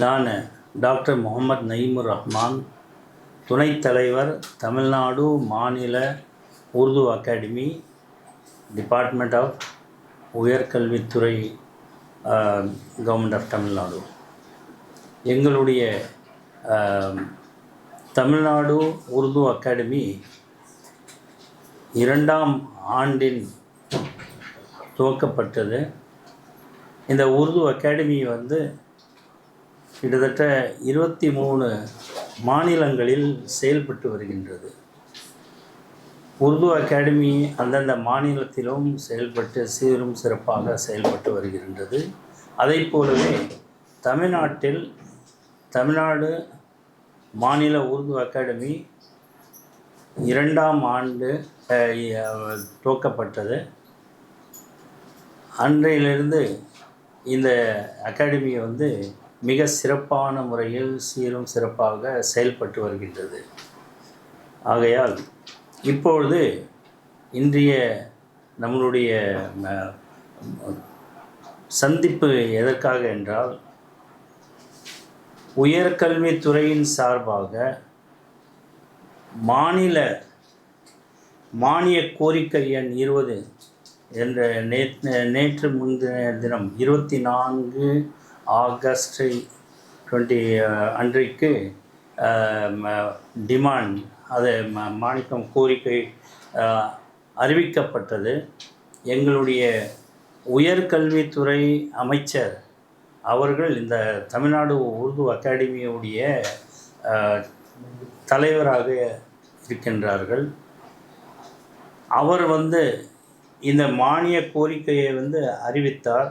நான் டாக்டர் முகமது நயீமுர் ரஹ்மான், துணைத் தலைவர், தமிழ்நாடு மாநில உருது அகாடமி, டிபார்ட்மெண்ட் ஆஃப் உயர்கல்வித்துறை, கவர்மெண்ட் ஆஃப் தமிழ்நாடு. எங்களுடைய தமிழ்நாடு உருது அகாடமி 2ஆம் ஆண்டின் துவக்கப்பட்டது. இந்த உருது அகாடமி கிட்டத்தட்ட 23 மாநிலங்களில் செயல்பட்டு வருகின்றது. உருது அகாடமி அந்தந்த மாநிலத்திலும் செயல்பட்டு சீரும் சிறப்பாக செயல்பட்டு வருகின்றது. அதை போலவே தமிழ்நாடு மாநில உருது அகாடமி 2ஆம் ஆண்டு துவக்கப்பட்டது. அன்றையிலிருந்து இந்த அகாடமி மிக சிறப்பான முறையில் சீரும் சிறப்பாக செயல்பட்டு வருகின்றது. ஆகையால் இப்பொழுது இன்றைய நம்மளுடைய சந்திப்பு எதற்காக என்றால், உயர்கல்வித்துறையின் சார்பாக மானிய கோரிக்கை எண் 20 என்ற நேற்று முன்தின தினம் 24 ஆகஸ்ட் 20 அன்றைக்கு டிமாண்ட் மானியம் கோரிக்கை அறிவிக்கப்பட்டது. எங்களுடைய உயர்கல்வித்துறை அமைச்சர் அவர்கள் இந்த தமிழ்நாடு உருது அகாடமியுடைய தலைவராக இருக்கின்றார்கள். அவர் இந்த மானிய கோரிக்கையை அறிவித்தார்.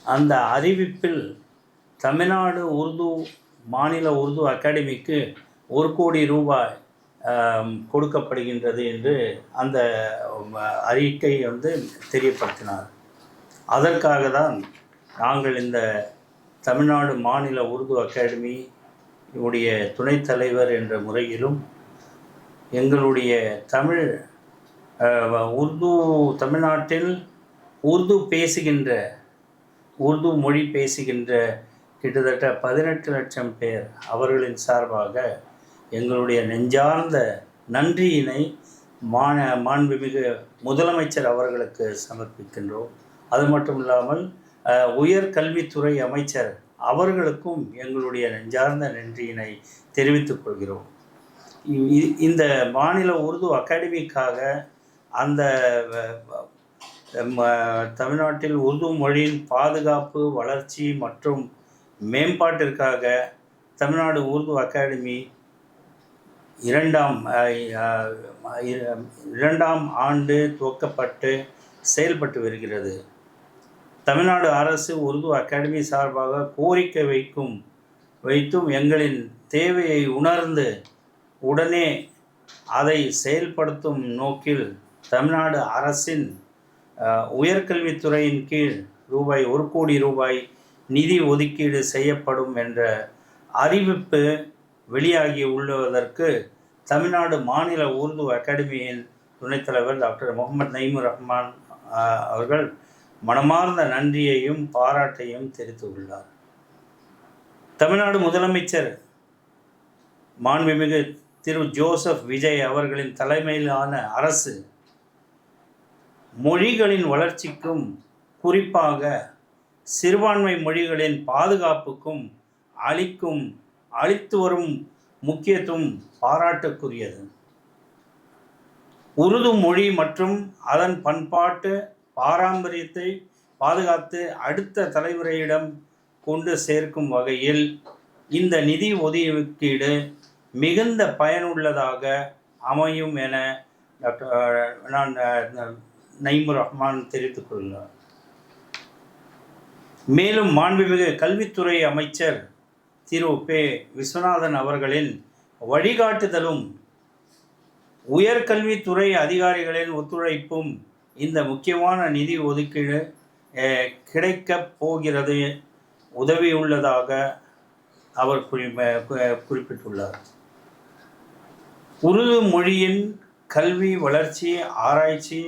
அந்த அறிவிப்பில் தமிழ்நாடு மாநில உருது அகாடமிக்கு 1 கோடி ரூபாய் கொடுக்கப்படுகின்றது என்று அந்த அறிக்கை தெரியப்படுத்தினார். அதற்காக தான் நாங்கள் இந்த தமிழ்நாடு மாநில உருது அகாடமி உடைய துணைத் தலைவர் என்ற முறையிலும், எங்களுடைய தமிழ்நாட்டில் உருது மொழி பேசுகின்ற கிட்டத்தட்ட 18 லட்சம் பேர் அவர்களின் சார்பாக எங்களுடைய நெஞ்சார்ந்த நன்றியினை மாண்புமிகு முதலமைச்சர் அவர்களுக்கு சமர்ப்பிக்கின்றோம். அது மட்டும் இல்லாமல் உயர்கல்வித்துறை அமைச்சர் அவர்களுக்கும் எங்களுடைய நெஞ்சார்ந்த நன்றியினை தெரிவித்துக் கொள்கிறோம். இந்த மாநில உருது அகாடமிக்காக அந்த தமிழ்நாட்டில் உருது மொழியின் பாதுகாப்பு, வளர்ச்சி மற்றும் மேம்பாட்டிற்காக தமிழ்நாடு உருது அகாடமி 2ஆம் ஆண்டு துவக்கப்பட்டு செயல்பட்டு வருகிறது. தமிழ்நாடு அரசு உருது அகாடமி சார்பாக கோரிக்கை வைத்தும் எங்களின் தேவையை உணர்ந்து உடனே அதை செயல்படுத்தும் நோக்கில் தமிழ்நாடு அரசின் உயர்கல்வித்துறையின் கீழ் 1 கோடி ரூபாய் நிதி ஒதுக்கீடு செய்யப்படும் என்ற அறிவிப்பு வெளியாகி உள்ளதற்கு தமிழ்நாடு மாநில உருது அகாடமியின் துணைத் தலைவர் டாக்டர் முகமது நயீமுர் ரஹ்மான் அவர்கள் மனமார்ந்த நன்றியையும் பாராட்டையும் தெரிவித்துள்ளார். தமிழ்நாடு முதலமைச்சர் மாண்புமிகு திரு ஜோசப் விஜய் அவர்களின் தலைமையிலான அரசு மொழிகளின் வளர்ச்சிக்கும், குறிப்பாக சிறுபான்மை மொழிகளின் பாதுகாப்புக்கும் அளித்து வரும் முக்கியத்துவம் பாராட்டுக்குரியது. உருது மொழி மற்றும் அதன் பண்பாட்டு பாரம்பரியத்தை பாதுகாத்து அடுத்த தலைமுறையிடம் கொண்டு சேர்க்கும் வகையில் இந்த நிதி ஒதுக்கீடு மிகுந்த பயனுள்ளதாக அமையும் என நான் நயீமுர் ரஹ்மான் தெரிவித்துக் கொள்கிறார். மேலும் மாண்புமிகு கல்வித்துறை அமைச்சர் திரு பே. விஸ்வநாதன் அவர்களின் வழிகாட்டுதலும் உயர்கல்வித்துறை அதிகாரிகளின் ஒத்துழைப்பும் இந்த முக்கியமான நிதி ஒதுக்கீடு கிடைக்கப் போகிறது உதவியுள்ளதாக அவர் குறிப்பிட்டுள்ளார். உருது மொழியின் கல்வி, வளர்ச்சி, ஆராய்ச்சி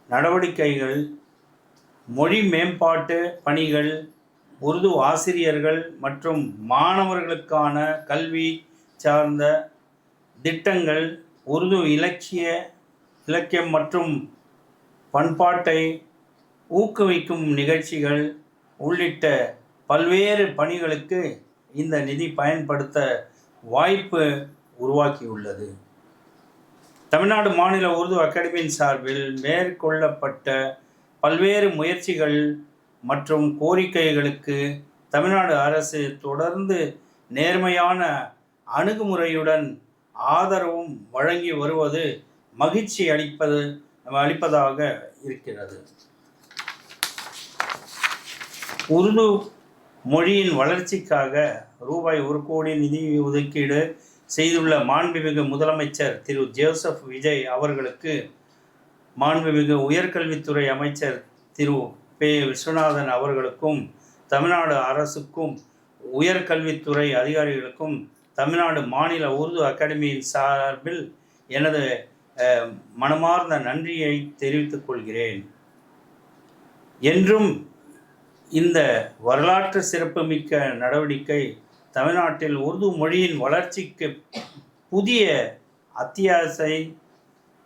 நடவடிக்கைகள், மொழி மேம்பாட்டு பணிகள், உருது ஆசிரியர்கள் மற்றும் மாணவர்களுக்கான கல்வி சார்ந்த திட்டங்கள், உருது இலக்கியம் மற்றும் பண்பாட்டை ஊக்குவிக்கும் நிகழ்ச்சிகள் உள்ளிட்ட பல்வேறு பணிகளுக்கு இந்த நிதி பயன்படுத்த வாய்ப்பு உருவாக்கியுள்ளது. தமிழ்நாடு மாநில உருது அகாடமியின் சார்பில் மேற்கொள்ளப்பட்ட பல்வேறு முயற்சிகள் மற்றும் கோரிக்கைகளுக்கு தமிழ்நாடு அரசு தொடர்ந்து நேர்மையான அணுகுமுறையுடன் ஆதரவும் வழங்கி வருவது மகிழ்ச்சி அளிப்பதாக இருக்கிறது. உருது மொழியின் வளர்ச்சிக்காக ரூபாய் 1 கோடி நிதி ஒதுக்கீடு செய்துள்ள மாண்புமிகு முதலமைச்சர் திரு ஜோசப் விஜய் அவர்களுக்கு மாண்புமிகு உயர்கல்வித்துறை அமைச்சர் திரு பே. விஸ்வநாதன் அவர்களுக்கும், தமிழ்நாடு அரசுக்கும், உயர்கல்வித்துறை அதிகாரிகளுக்கும் தமிழ்நாடு மாநில உருது அகாடமியின் சார்பில் எனது மனமார்ந்த நன்றியை தெரிவித்துக் கொள்கிறேன். என்றும் இந்த வரலாற்று சிறப்புமிக்க நடவடிக்கை தமிழ்நாட்டில் உருது மொழியின் வளர்ச்சிக்கு புதிய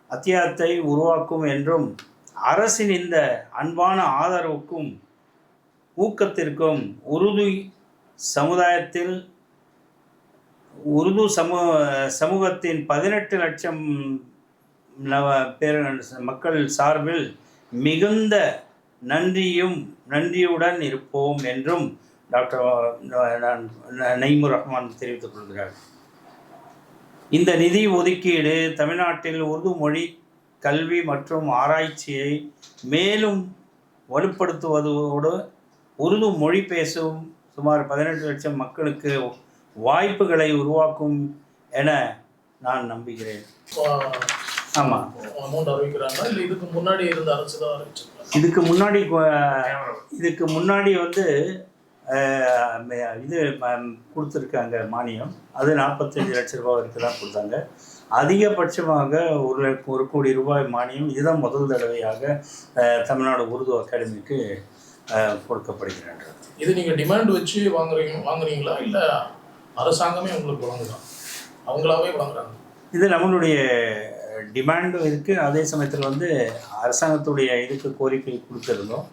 அத்தியாயத்தை உருவாக்கும் என்றும் அரசின் இந்த அன்பான ஆதரவுக்கும் ஊக்கத்திற்கும் உருது சமூகத்தின் 18 லட்சம் மக்கள் சார்பில் மிகுந்த நன்றியுடன் இருப்போம் என்றும் டாக்டர் நயீமுர் ரஹ்மான் தெரிவித்துக் கொள்கிறார். இந்த நிதி ஒதுக்கீடு தமிழ்நாட்டில் உருது மொழி கல்வி மற்றும் ஆராய்ச்சியை மேலும் வலுப்படுத்துவதோடு உருது மொழி பேசும் சுமார் 18 லட்சம் மக்களுக்கு வாய்ப்புகளை உருவாக்கும் என நான் நம்புகிறேன். ஆமாம், அமௌண்ட் அறிவிக்கிறாங்க இல்லை இதுக்கு முன்னாடி இருந்த அரசு தான் அறிவிச்சிருக்காங்க? இதுக்கு முன்னாடி வந்து இது கொடுத்துருக்காங்க மானியம். அது 45 லட்ச ரூபா வரைக்கும் தான் கொடுத்தாங்க. அதிகபட்சமாக 1 கோடி ரூபாய் மானியம் இதுதான் முதல் தடவையாக தமிழ்நாடு உருது அகாடமிக்கு கொடுக்கப்படுகின்றது. இது நீங்கள் டிமாண்ட் வச்சு வாங்குறீங்களா இல்லை அரசாங்கமே உங்களுக்கு வழங்குதான், அவங்களாவே வழங்குறாங்க? இது நம்மளுடைய டிமாண்டும் இருக்குது. அதே சமயத்தில் வந்து அரசாங்கத்துடைய இதுக்கு கோரிக்கை கொடுத்துருந்தோம்.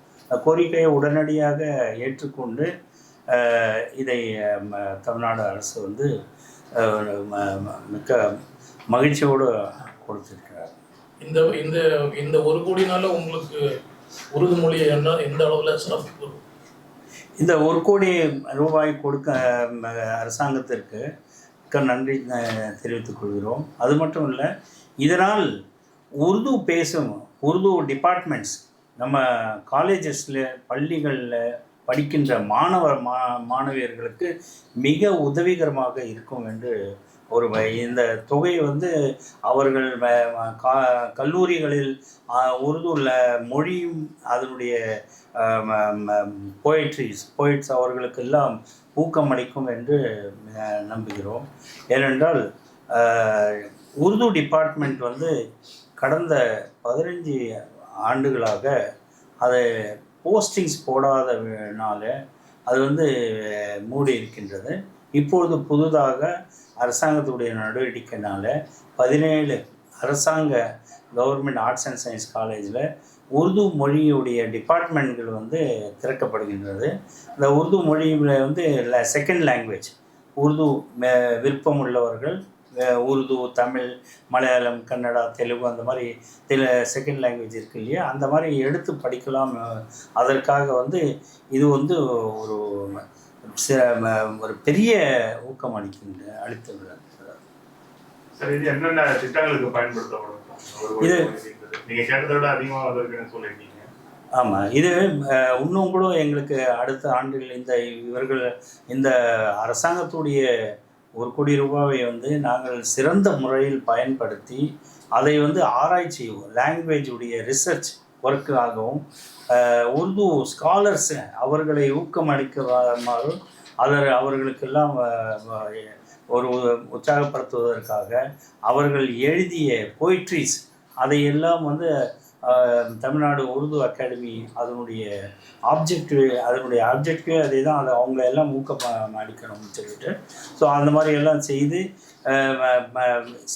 கோரிக்கையை உடனடியாக ஏற்றுக்கொண்டு இதை தமிழ்நாடு அரசு வந்து மிக்க மகிழ்ச்சியோடு கொடுத்துருக்கிறார். இந்த இந்த இந்த 1 கோடினால உங்களுக்கு உருது மொழி எந்த அளவில் சிறப்பு? இந்த 1 கோடி ரூபாய் கொடுக்க அரசாங்கத்திற்கு நன்றி தெரிவித்துக் கொள்கிறோம். அது மட்டும் இல்லை, இதனால் உருது பேசும் உருது டிபார்ட்மெண்ட்ஸ் நம்ம காலேஜஸில் பள்ளிகளில் படிக்கின்ற மாணவியர்களுக்கு மிக உதவிகரமாக இருக்கும் என்று இந்த தொகை வந்து அவர்கள் கல்லூரிகளில் உருதுல மொழியும் அதனுடைய போயிட்ஸ் அவர்களுக்கெல்லாம் ஊக்கமளிக்கும் என்று நம்புகிறோம். ஏனென்றால் உருது டிபார்ட்மெண்ட் வந்து கடந்த 15 ஆண்டுகளாக அதை போஸ்டிங்ஸ் போடாதனால அது வந்து மூடி இருக்கின்றது. இப்பொழுது புதுதாக அரசாங்கத்துடைய நடவடிக்கையினால் 17 அரசாங்க கவர்மெண்ட் ஆர்ட்ஸ் அண்ட் சயின்ஸ் காலேஜில் உருது மொழியுடைய டிபார்ட்மெண்ட்கள் வந்து திறக்கப்படுகின்றது. இந்த உருது மொழியில் வந்து செகண்ட் லாங்குவேஜ் உருது விருப்பம் உள்ளவர்கள் உருது, தமிழ், மலையாளம், கன்னடா, தெலுங்கு அந்த மாதிரி செகண்ட் லாங்குவேஜ் இருக்குது இல்லையா, அந்த மாதிரி எடுத்து படிக்கலாம். அதற்காக வந்து இது வந்து ஒரு பெரிய ஊக்கம் அளித்துள்ளார். சார், இது என்னென்ன திட்டங்களுக்கு பயன்படுத்தப்படும்? இது நீங்கள் கேட்டதை விட அதிகமாக வந்திருக்குன்னு சொல்லியிருக்கீங்க. ஆமாம், இது இன்னும் கூட எங்களுக்கு அடுத்த ஆண்டுகள் இந்த அரசாங்கத்துடைய 1 கோடி ரூபாவை வந்து நாங்கள் சிறந்த முறையில் பயன்படுத்தி அதை வந்து ஆராய்ச்சி லாங்குவேஜுடைய ரிசர்ச் ஒர்க்காகவும் உருது ஸ்காலர்ஸ் அவர்களை ஊக்கமளிக்குமாறு அவர்களுக்கெல்லாம் ஒரு உற்சாகப்படுத்துவதற்காக அவர்கள் எழுதிய போய்ட்ரிஸ் அதையெல்லாம் வந்து தமிழ்நாடு உருது அகாடமி அதனுடைய ஆப்ஜெக்டிவே அதே தான். அதை அவங்கள எல்லாம் ஊக்கம் அளிக்கணும்னு சொல்லிட்டு ஸோ அந்த மாதிரி எல்லாம் செய்து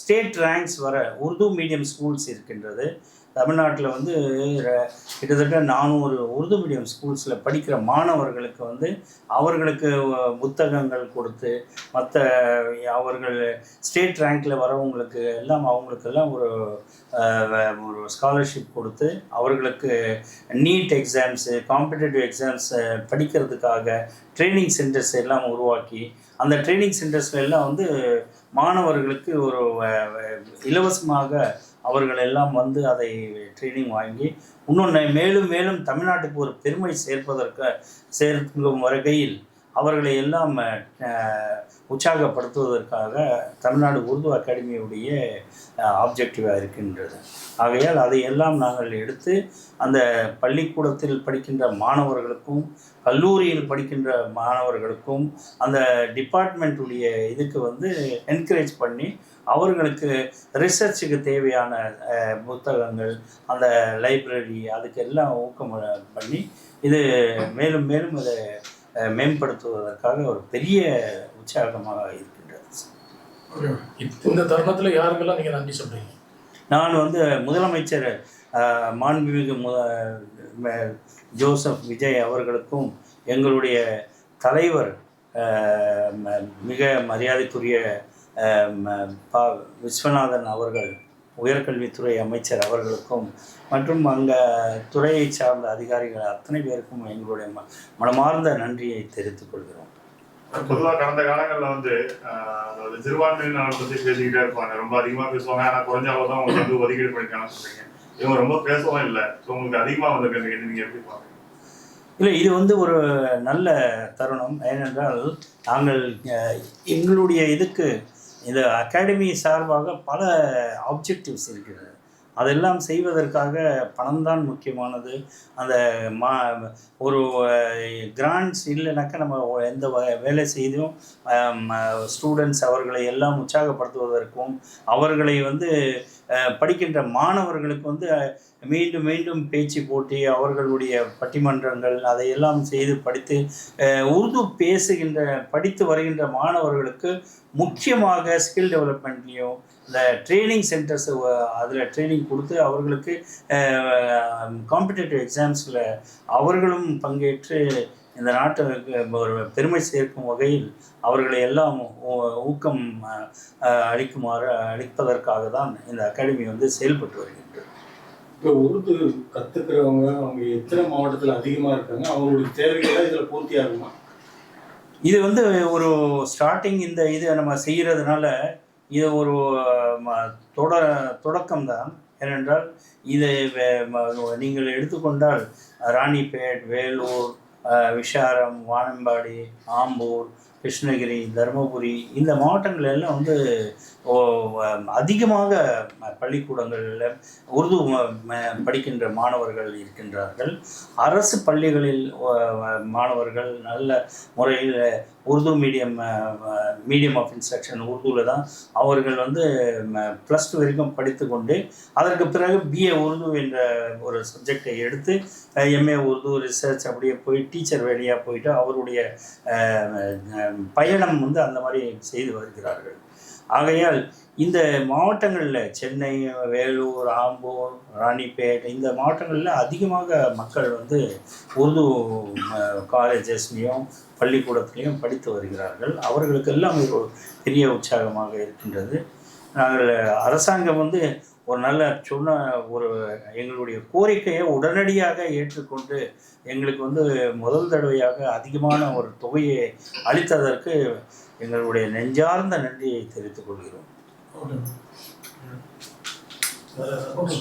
ஸ்டேட் ரேங்க்ஸ் வர உருது மீடியம் ஸ்கூல்ஸ் இருக்கின்றது தமிழ்நாட்டில். வந்து கிட்டத்தட்ட 400 உருது மீடியம் ஸ்கூல்ஸில் படிக்கிற மாணவர்களுக்கு வந்து அவர்களுக்கு புத்தகங்கள் கொடுத்து மற்ற அவர்கள் ஸ்டேட் ரேங்க்கில் வரவங்களுக்கு எல்லாம் அவங்களுக்கெல்லாம் ஒரு ஸ்காலர்ஷிப் கொடுத்து அவர்களுக்கு நீட் எக்ஸாம்ஸு காம்படிட்டிவ் எக்ஸாம்ஸ் படிக்கிறதுக்காக ட்ரைனிங் சென்டர்ஸ் எல்லாம் உருவாக்கி அந்த ட்ரைனிங் சென்டர்ஸ்ல எல்லாம் வந்து மாணவர்களுக்கு ஒரு இலவசமாக அவர்கள் எல்லாம் வந்து அதை ட்ரைனிங் வாங்கி இன்னொன்று மேலும் மேலும் தமிழ்நாட்டுக்கு ஒரு பெருமை சேர்க்கும் வகையில் அவர்களை எல்லாம் உற்சாகப்படுத்துவதற்காக தமிழ்நாடு உருது அகாடமியுடைய ஆப்ஜெக்டிவாக இருக்கின்றது. ஆகையால் அதையெல்லாம் நாங்கள் எடுத்து அந்த பள்ளிக்கூடத்தில் படிக்கின்ற மாணவர்களுக்கும் கல்லூரியில் படிக்கின்ற மாணவர்களுக்கும் அந்த டிபார்ட்மெண்ட்டுடைய இதுக்கு வந்து என்கரேஜ் பண்ணி அவர்களுக்கு ரிசர்ச்சுக்கு தேவையான புத்தகங்கள் அந்த லைப்ரரி அதுக்கு எல்லாம் ஊக்கம் பண்ணி இது மேலும் மேலும் அதை மேம்படுத்துவதற்காக ஒரு பெரிய உற்சாகமாக இருக்கின்றது. இந்த தருணத்தில் யாருக்கெல்லாம் நீங்கள் நன்றி சொல்கிறீங்க? நான் வந்து முதலமைச்சர் மாண்புமிகு ஜோசப் விஜய் அவர்களுக்கும் எங்களுடைய தலைவர் மிக மரியாதைக்குரிய விஸ்வநாதன் அவர்கள் உயர்கல்வித்துறை அமைச்சர் அவர்களுக்கும் மற்றும் அங்கே துறையை சார்ந்த அதிகாரிகள் அத்தனை பேருக்கும் எங்களுடைய மனமார்ந்த நன்றியை தெரிவித்துக் கொள்கிறோம். பொதுவாக கடந்த காலங்களில் வந்து அதாவது சிறுபான்மையினர் பற்றி பேசிக்கிட்டே இருப்பாங்க, ரொம்ப அதிகமாக பேசுவாங்க. ஆனால் குறைஞ்ச அளவு தான் உங்களுக்கு வந்து ஒதுக்கீடு பண்ணிக்கலாம் சொல்றீங்க. இவங்க ரொம்ப பேசவும் இல்லை. ஸோ உங்களுக்கு அதிகமாக வந்திருக்காங்க, நீங்கள் எப்படி பார்க்குறீங்க? இல்லை, இது வந்து ஒரு நல்ல தருணம். ஏனென்றால் நாங்கள் எங்களுடைய இதுக்கு இந்த அகாடமி சார்பாக பல ஆப்ஜெக்டிவ்ஸ் இருக்கிறது. அதெல்லாம் செய்வதற்காக பணம்தான் முக்கியமானது. அந்த ஒரு கிராண்ட்ஸ் இல்லைனாக்கா நம்ம எந்த வேலை செய்தும் ஸ்டூடெண்ட்ஸ் அவர்களை எல்லாம் உற்சாகப்படுத்துவதற்கும் அவர்களை வந்து படிக்கின்ற மாணவர்களுக்கு வந்து மீண்டும் மீண்டும் பேச்சு போட்டி அவர்களுடைய பட்டிமன்றங்கள் அதையெல்லாம் செய்து படித்து உருது படித்து வருகின்ற மாணவர்களுக்கு முக்கியமாக ஸ்கில் டெவலப்மெண்ட்லேயும் இந்த ட்ரைனிங் சென்டர்ஸ் அதில் ட்ரைனிங் கொடுத்து அவர்களுக்கு காம்படிட்டிவ் எக்ஸாம்ஸில் அவர்களும் பங்கேற்று இந்த நாட்டுக்கு ஒரு பெருமை சேர்க்கும் வகையில் அவர்களை எல்லாம் ஊக்கம் அளிப்பதற்காக தான் இந்த அகாடமி வந்து செயல்பட்டு வருகின்றது. இப்போ உருது கற்றுக்கிறவங்க அவங்க எத்தனை மாவட்டத்தில் அதிகமாக இருக்காங்க, அவங்களுடைய தேவைகளை இதில் பூர்த்தி ஆகுமா? இது வந்து ஒரு ஸ்டார்டிங் இந்த இதை நம்ம செய்கிறதுனால இது ஒரு தொடக்கம்தான். ஏனென்றால் இதை நீங்கள் எடுத்துக்கொண்டால் ராணிப்பேட், வேலூர், விஷாரம், வானம்பாடி, ஆம்பூர், கிருஷ்ணகிரி, தருமபுரி இந்த மாவட்டங்கள் எல்லாம் வந்து அதிகமாக பள்ளிக்கூடங்களில் உருது படிக்கின்ற மாணவர்கள் இருக்கின்றார்கள். அரசு பள்ளிகளில் மாணவர்கள் நல்ல முறையில் உருது மீடியம் ஆஃப் இன்ஸ்ட்ரக்ஷன் உருதுவில் தான் அவர்கள் வந்து +2 வரைக்கும் படித்து கொண்டு அதற்கு பிறகு BA உருது என்ற ஒரு சப்ஜெக்டை எடுத்து MA உருது ரிசர்ச் அப்படியே போய் டீச்சர் வேலையாக போயிட்டு அவருடைய பயணம் வந்து அந்த மாதிரி செய்து வருகிறார்கள். ஆகையால் இந்த மாவட்டங்களில் சென்னை, வேலூர், ஆம்பூர், ராணிப்பேட் இந்த மாவட்டங்களில் அதிகமாக மக்கள் வந்து உருது காலேஜஸ்லேயும் பள்ளிக்கூடத்துலேயும் படித்து வருகிறார்கள். அவர்களுக்கெல்லாம் ஒரு பெரிய உற்சாகமாக இருக்கின்றது. நாங்கள் அரசாங்கம் வந்து ஒரு நல்ல ஒரு எங்களுடைய கோரிக்கையை உடனடியாக ஏற்றுக்கொண்டு எங்களுக்கு வந்து முதல் தடவையாக அதிகமான ஒரு தொகையை அளித்ததற்கு எங்களுடைய நெஞ்சார்ந்த நன்றியை தெரிவித்துக் கொள்கிறோம். ஓகே.